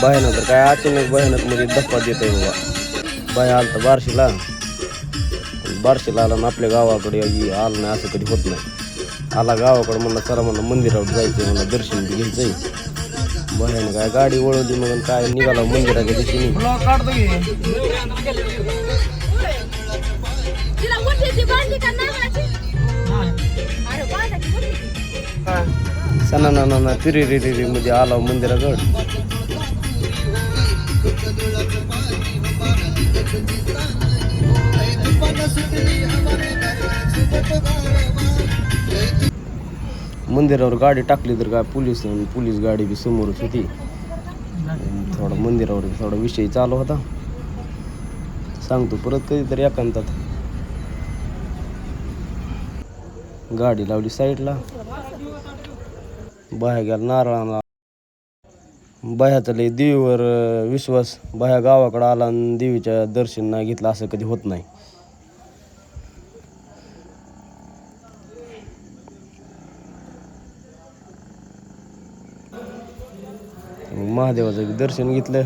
भयानक तर काय अचानक भयानक मध्ये धप्पा देत आहे बाबा. बाया आलता बार्शीला आला ना आपल्या गावाकडे आलं नाही असं कधी होत नाही. आला गावाकडे म्हणलं चला म्हणलं मंदिरावर जायचं म्हणलं दर्शन बी घ्यायचंय. भयानक काय गाडी वळवली मग काय निघाला मंदिराच्या दिशेने. सणा ना पिरी मध्ये आला मंदिराकडं. मंदिरावर गाडी टाकली तर काय पोलीस गाडी बी समोरच होती. थोडा मंदिरावर थोडा विषय चालू होता. सांगतो परत कधीतरी एकांतात. गाडी लावली साईडला. बाया गेला नारळाला. बाह्याचा लय देवीवर विश्वास. बाह्या गावाकडे आला आणि देवीच्या दर्शन नाही घेतलं असं कधी होत नाही. महादेवाचं दर्शन घेतलं.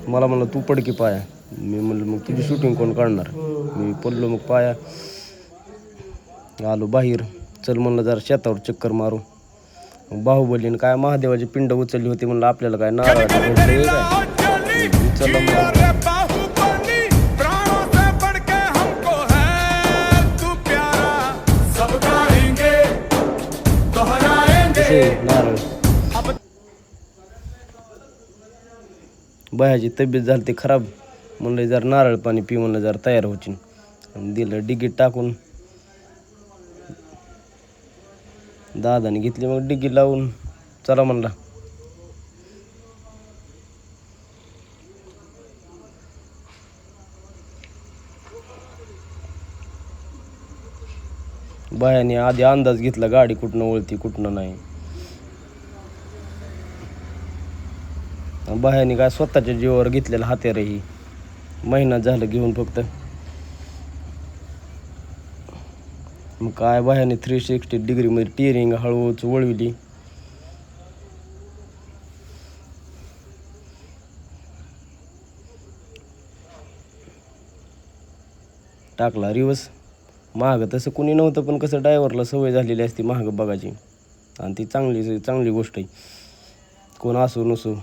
मला म्हणलं तू पडकी पाया. मी म्हणलं मग तुझी शूटिंग कोण काढणार. मी पडलो मग पाया. आलो बाहेर. चल म्हणलं जरा शेतावर चक्कर मारू. बाहुबलीने काय महादेवाची पिंड उचलली होती म्हणलं आपल्याला काय नारळाचं भेटलंय काय. उचललं नारळ. बायाची तब्येत झाली ती खराब. म्हणलं जरा नारळ पाणी पी म्हणलं जरा तयार होती. आणि दिलं डिगीत टाकून. दादाने घेतली मग डिगी लावून चला म्हणला. बायाने आधी अंदाज घेतला गाडी कुठनं वळती कुठनं नाही. बायाने काय स्वतःच्या जीवावर घेतलेलं हत्यार ही. महिना झालं घेऊन फक्त. मग काय बायाने 360 डिग्रीमध्ये टिअरिंग हळूच वळविली. टाकला रिवर्स. महाग तसं कुणी नव्हतं पण कसं ड्रायव्हरला सवय झालेली असते महाग बघायची. आणि ती चांगली गोष्ट आहे. कोण असो नसो.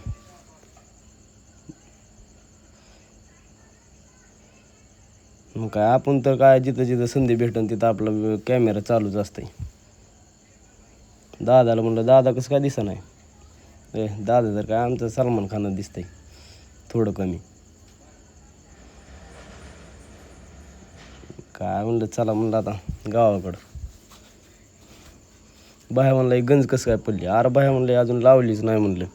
मग काय आपण तर काय जिथं संधी भेटन तिथं आपला कॅमेरा चालूच असतंय. दादाला म्हणलं दादा कसं काय दिसत नाही. दादा तर काय आमचं सलमान खानच दिसतंय थोडं कमी. काय म्हणलं चला म्हणलं आता गावाकडं. बाया म्हणलं एक गंज कसं काय पडली. अरे बाया म्हणलं अजून लावलीच नाही म्हणलं.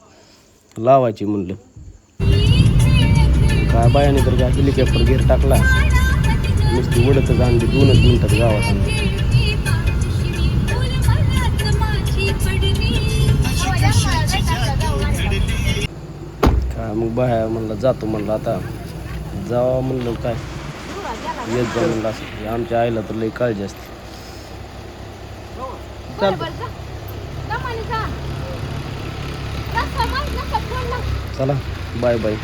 लावायची म्हणलं. काय बायाने तर काय हेलिकॉप्टर घेर टाकला. नुसती उडतच आणली 2 मिनिटात गावात आणली. काय मग बाया म्हणलं जातो म्हणलं आता जावा म्हणलं काय येत जा म्हणलं असं. आमच्या आईला तर लई काळजी असते. चला बाय बाय.